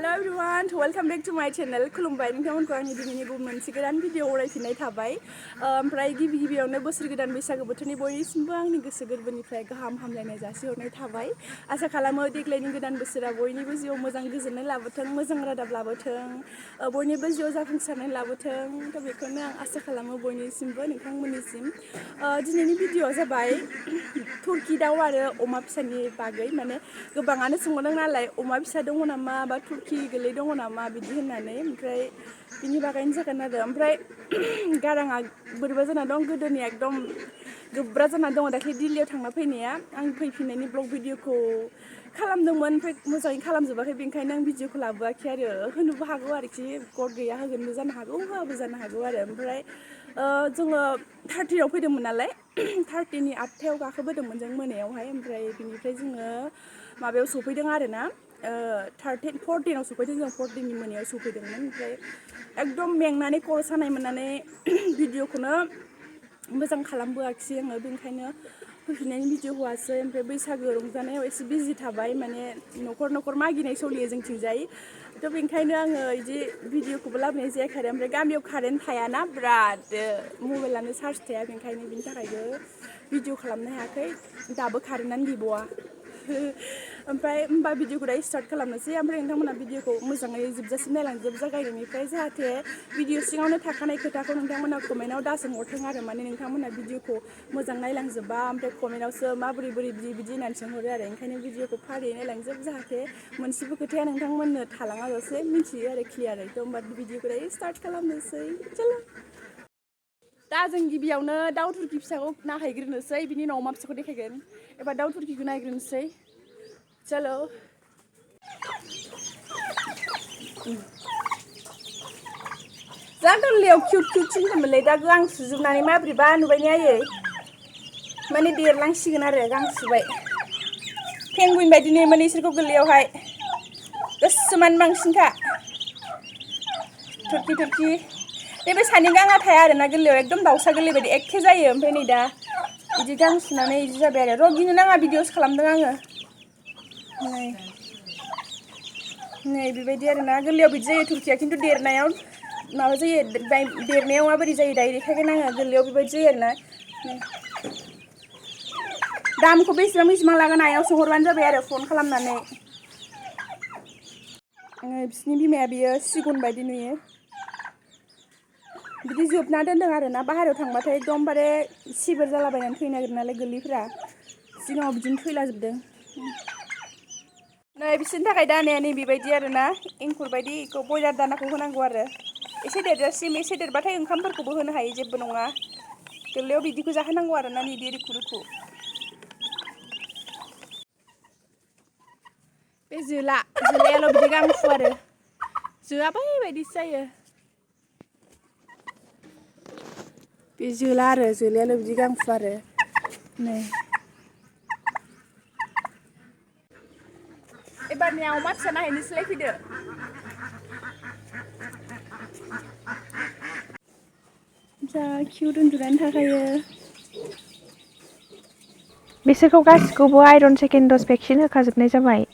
Hello everyone, welcome back to my channel. Kulumby नोंथांमोनखौ आंनि दिनैनि मोनसे गोदान भिडिअ रायफिननाय थाबाय। ओमफ्राय गिबियावनो बोसोर गोदान बैसागो बोथोरनि बयनिसिमबो आंनि गोसो गोरबोनिफ्राय गाहाम हामलायनाय जासिहरनाय थाबाय। आसा खालामो देग्लायनि गोदान बोसोरा बयनिबो जिउआव मोजां गोजोननाय लाबोथों, मोजां रादाब लाबोथों, बयनिबो जिउआव जाफुंसारनाय लाबोथों। थ' बेखौनो आं आसा खालामो बयनिसिमबो नोंथांमोननिसिम। दिनैनि भिडिअआ जाबाय तुर्की दाउ आरो अमा फिसानि बागै। माने गोबाङानो सोंदों नालाय अमा फिसा दङ नामा बा तुर्की गोरलै दङ नामा बिदि होननानै, ओमफ्राय बिनि बागैनो जागोन आरो। ओमफ्राय गाराङा बोरैबा जाना दं, गोदोनि एकदम गोब्रा जाना दङ। दाख्लै दिल्लीयाव थांना फैनाया आं फैफिननायनि ब्लग भिडिअखौ खालामदोंमोन, ओमफ्राय मोजाङै खालामजोबाखै, बेनिखायनो आं भिडिअखौ लाबोआखै आरो। होनोबो हागौ आरोखि, गद गैया होगोनबो जानो हागौ, होआबो जानो हागौ आरो। ओमफ्राय जोङो 30आव फैदोंमोन नालाय 30नि 8थायाव गाखोबोदोंमोन जों मोनायावहाय। ओमफ्राय बिनिफ्राय जोङो माबायाव सफैदों आरो ना, 14आव सफैदों जों, 14नि मोनायाव सफैदोंमोन। ओमफ्राय एकदम मेंनानै खर' सानाय मोननानै भिडिअखौनो मोजां खालामबोआखिसै आङो, बेनिखायनो फैफिननायनि भिडिअ होआसै। ओमफ्राय बैसागो रंजानायाव एसे बिजि थाबाय, माने न'खर न'खर मागिनाय सोलियो जोंथिंजाय। थ' बेनिखायनो आङो बिदि भिडिअखौबो लाबोनाय जायाखै आरो। ओमफ्राय गामियाव कारेन्ट थायाना, बिराद मबाइलानो चार्ज थाया, बेनिखायनो बिनि थाखायबो भिडिअ खालामनो हायाखै। दाबो कारेन्टआनो गैबावा। ओमफ्राय होमबा भिडिअखौ दायो स्टार्ट खालामनोसै। ओमफ्राय नोंथांमोना भिडिअखौ मोजाङै जोबजासिम नायलांजोब, जागायनायनिफ्राय, जाहाथे भिडिअ सिङावनो थाखानाय खोथाखौ नोंथांमोना कमेन्टआव दासोंहरथों आरो। माने नोंथांमोना भिडिअखौ मोजां नायलांजोबा, ओमफ्राय कमेन्टआवसो माबोरै बिदि होननानै सोंहरो आरो। ओंखायनो भिडिअखौ फारियै नायलांजोब, जाहाथे मोनसेबो खोथाया नोंथांमोननो थालाङाजासे मिथियो आरो क्लियारै। थ' होमबा भिडिअखौ दायो स्टार्ट खालामनोसै, चलो। दा जों गिबियावनो दाउ तुर्की फिसाखौ नायहैग्रोनोसै, बिनि उनाव अमा फिसाखौ देखायगोन। एबा दाउ तुर्कीखौ नायग्रोनोसै, चलो। जा गोरलैयाव किउट सिनथारमोनलै, दा गां सुजोबनानै माबोरैबा नुबाय ने आयै, माने देरलांसिगोन आरो गां सुबाय। पेंगुइन बायदि नुयोमोन इसोरखौ गोरलैयावहाय, गोसोमानो बांसिनखा। तुर्की बे सानै गाङा थाया आरोना गोरलैयाव, एकदम दाउसा गोरलै बायदि एखे जायो। ओमफ्राय नै दा बिदि गां सुनानै बिदि जाबाय आरो। र' गिनो नाङा, भिडिअसो खालामदों आङो। नै बेबायदि आरोना, गोरलैयाव बिदि जायो तुर्कीया, खिन्थु देरनायाव माबा जायो, देरनायाव माबोरै जायो दायो देखायगोन आङो। गोरलैयाव बेबायदि जायो आरोना। दामखौ बेसेबां लागोन आइनाव सोंहरबानो जाबाय आरो फन खालामनानै। बिसिनि बिमाया बियो सिगुन बायदि नुयो, बिदि जोबना दोनदों आरोना। बाहेरायाव थांबाथाय एकदमबारे सिबोर जालाबायनानै थैनो नागिरो नालाय गोरलैफ्रा, सिगाङाव बिदिनो थैलाजोबदों। नै बिसोरनि थाखाय दानाया नै बेबायदि आरोना, एंखुर बायदि बेखौ बयलार दानाखौ होनांगौ आरो। एसे देरजासिम, एसे देरबाथाय ओंखामफोरखौबो होनो हायो, जेबो नङा। गोरलैयाव बिदिखौ जाहोनांगौ आरोना, बिदि रुखु। बे जोलायाल' बिदि गां फुवारो, जोआ बायदिसो जायो। बे जोला आरो, जोलायाल' बिदि गां फुवारो। नै एबारनिया अमा फिसा नायहैनोसैलाय, फैदो। जा किउट उन्दुनानै थाखायो। बिसोरखौ गासिखौबो आइरन सेकेन्ड द'ज भेक्सिन होखाजोबनाय जाबाय।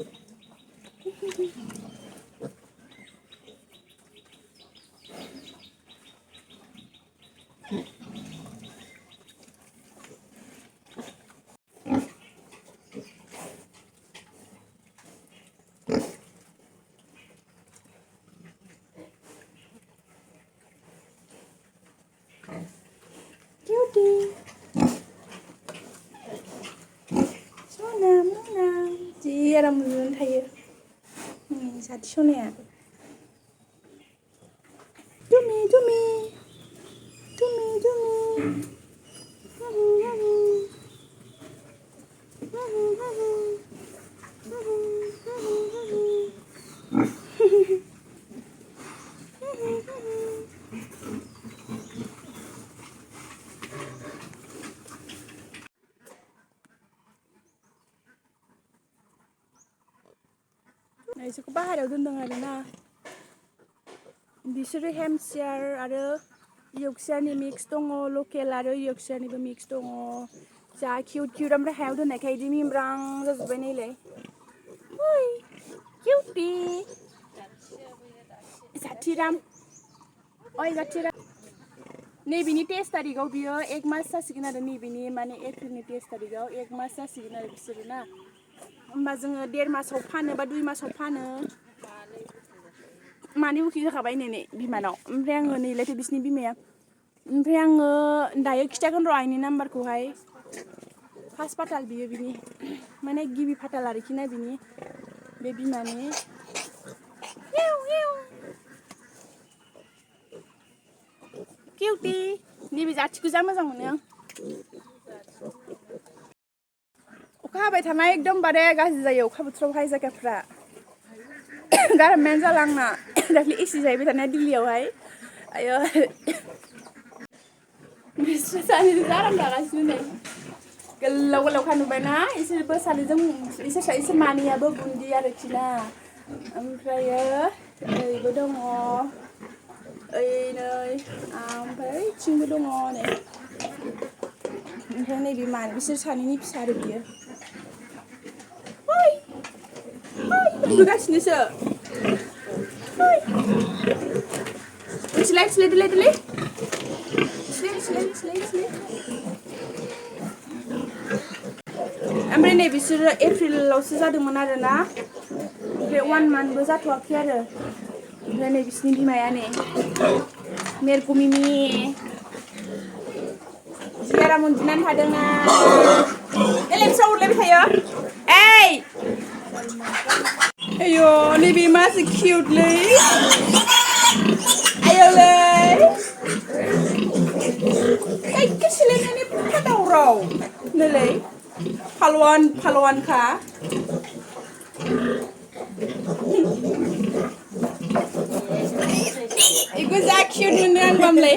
Cutie. Mwnna. Ji आराम उन्दुनानै थायो। साथि सनाया। Dummy. बिसोरखौ बाहेरायाव दोनदों आरोना। बिसोरो हेम्पशायार आरो यर्कशायारनि मिक्स दङ, लकेल आरो यर्कशायारनिबो मिक्स दङ। जा किउट, ओमफ्राय हायाव दोननायखाय बिदि मिमब्रां जाजोब्बाय नायलाय। किउटी। chirang oi जा chirang नैबेनि 23 तारिखआव बियो 1 मास जासिगोन आरो नैबेनि माने एप्रिलनि 23 तारिखआव 1 मास जासिगोन आरो बिसोरो ना होमबा जोङो 1.5 मासाव फानो बा 2 मासाव फानो माने उखि जाखाबाय नै बिमानाव ओमफ्राय आङो नैलायथो बिसिनि बिमाया ओमफ्राय आङो दायो खिथागोन र' आइनि नाम्बारखौहाय फार्स्ट फाथाल बियो बिनि माने गिबि फाथाल आरोखि ना बिनि बे बिमानि किउटी नैबे जाथिखौ जा मोजां मोनो आं अखा हाबाय थानाय एकदमबारे गाज्रि जायो अखा बोथोरावहाय जायगाफ्रा गारमायानो जाला आंना दाख्लि एसि जाहैबाय थानाया दिल्लीयावहाय आयो बिसोर सानैजों जा आराम थागासिनो नै गोलाव गोलावखा नुबायना इसोरबो सानैजों इसोर मानैयाबो बुन्दि आरोखि ना ओमफ्रायो ओरैबो दङ ओइ नै ओमफ्राय थिंबो दङ नै ओमफ्राय नैबे मानै बिसोर सानैनि फिसा आरो बियो ओइ उन्दुगासिनोसो ओइ सिलाय सिलाय दिलाय दिलाय सिलाय ओमफ्राय नै बिसोरो एप्रिलावसो जादोंमोन आरो ना ओमफ्राय 1 मान्थबो जाथ'वाखै आरो ओमफ्राय नै बिसिनि बिमाया नै मेरगु मिमि जि आराम उन्दुनानै थादोंना एलाय बिसोर उरलायबाय थायो ओइ आयौ नैबे मासे किउटलै आयौलै एखे सिलायनानै फुंखा दावराव नैलै फालवानखा इखौ जा किउट मोनो आं मामलाय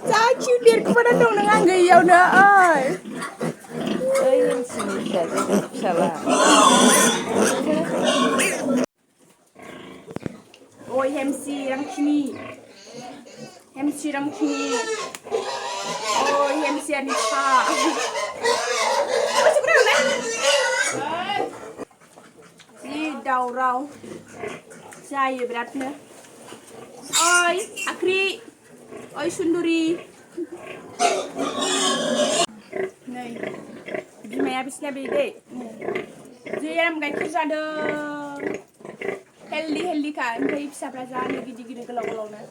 जा किउट देरखुमाना दं नों आं गैयियावनो ओइ फिसाला ओइ हेमसि रांखिनि ओइ हेमसियानि सा जि दावराव जायो बिरादनो ओइ आख्रि ओइ सुन्दुरि नै बिमाया बिसिना बे दै जि आराम गाइखेर जादों हेल्दिखा ओमफ्राय फिसाफ्रा जानो गिदिर गिदिर गोलाव गोलावनो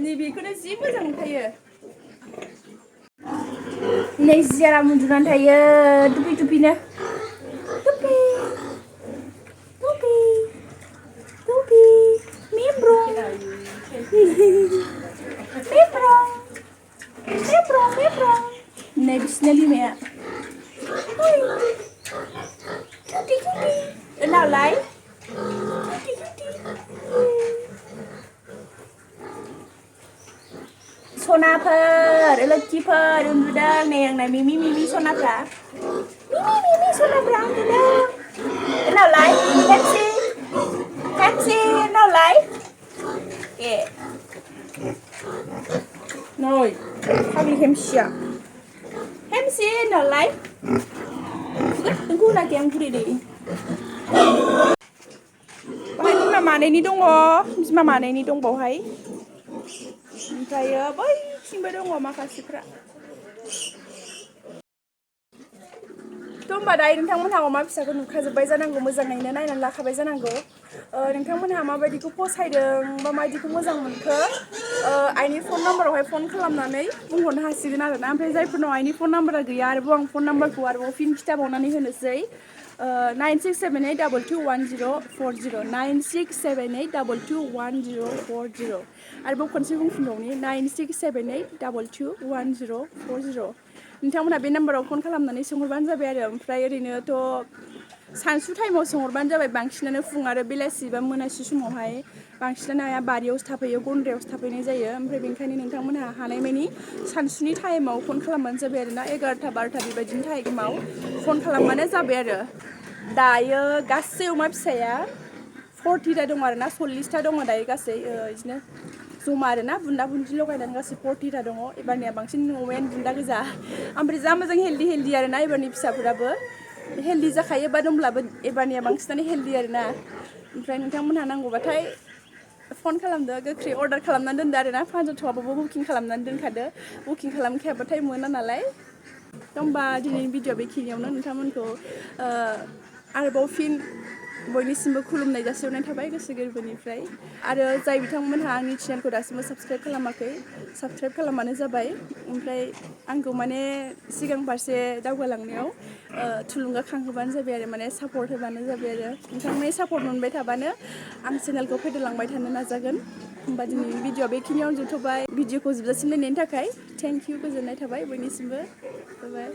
नैबेखौनो जि मोजां मोनखायो नै जि आराम उन्दुनानै थायो दुपि दुपिनो दुपि मेब्रं नै बिसिना बिमाया किउटी नालाय सनाफोर लोखिफोर उन्दुदों नै आंना मिमि सनाफ्रा उन्दुदों नालाय हेमसि नालाय ए नै फाग्लि हेमसिया हेमसि नालाय नोंखौ होनाखै आं बुरै दै बाहाय बिमा मानैनि दङ बिमा मानैनि दं बावहाय ओमफ्रायो बैथिंबो दङ माखासेफ्रा होमबा दायो नोंथांमोनहा अमा फिसाखौ नुखाजोब्बाय जानांगौ मोजाङैनो नायनानै लाखाबाय जानांगौ नोंथांमोनहा माबायदिखौ फसायदों बा माबायदिखौ मोजां मोनखो आइनि फन नाम्बारावहाय फन खालामनानै बुंहरनो हासिगोन आरोना ओमफ्राय जायफोरनाव आइनि फन नाम्बारा गैया आरोबाव आं फन नाम्बारखौ आरोबाव फिन खिथाबावनानै होनोसै 9678221040 9678221040 आरोबाव खनसे बुंफिनबावनि 9678221040 नोंथांमोनहा बे नाम्बाराव फन खालामनानै सोंहरबानो जाबाय आरो ओमफ्राय ओरैनोथ' सानसु टाइमाव सोंहरबानो जाबाय बांसिनानो फुं आरो बेलासि बा मोनासि समावहाय बांसिनानो आइया बारियावसो थाफैयो गन्द्रायावसो थाफैनाय जायो ओमफ्राय बेनिखायनो नोंथांमोनहा हानायमानि सानसुनि टाइमाव फन खालामबानो जाबाय आरोना 11टा 12टा बेबायदिनि टाइमाव फन खालामबानो जाबाय आरो दायो गासै अमा फिसाया 40टा दङ आरोना 40टा दङ दायो गासै बिदिनो जमा आरोना बुन्दा बुन्दि लगायनानै गासै 40टा दङ एबारनिया बांसिन अमायानो बुन्दा गोजा ओमफ्राय जा मोजां हेल्दि आरोना एबारनि फिसाफोराबो हेल्दि जाखायो बा दंब्लाबो एबारनिया बांसिनानो हेल्दि आरोना ओमफ्राय नोंथांमोनहा नांगौबाथाय फन खालामदो गोख्रै अर्डार खालामनानै दोनदो आरोना फानजाथ'वाबाबो बुकिं खालामनानै दोनखादो बुकिं खालामखायाबाथाय मोना नालाय होमबा दिनैनि भिडिअ बेखिनियावनो नोंथांमोनखौ आरोबाव फिन बयनिसिमबो खुलुमनाय जासिहरनाय थाबाय गोसो गोरबोनिफ्राय आरो जाय बिथांमोनहा आंनि चेनेलखौ दासिमबो साबस्क्राइब खालामाखै साबस्क्राइब खालामबानो जाबाय ओमफ्राय आंखौ माने सिगां फारसे दावगालांनायाव थुलुंगाखांहोबानो जाबाय आरो माने सापर्ट होबानो जाबाय आरो नोंथांमोननि सापर्ट मोनबाय थाबानो आं चेनेलखौ फेदेरलांबाय थानो नाजागोन होमबा दिनैनि भिडिअ बेखिनियावनो जोबथ'बाय भिडिअखौ जोबजासिम नायनायनि थाखाय थेंक इउ गोजोननाय थाबाय बयनिसिमबो बाय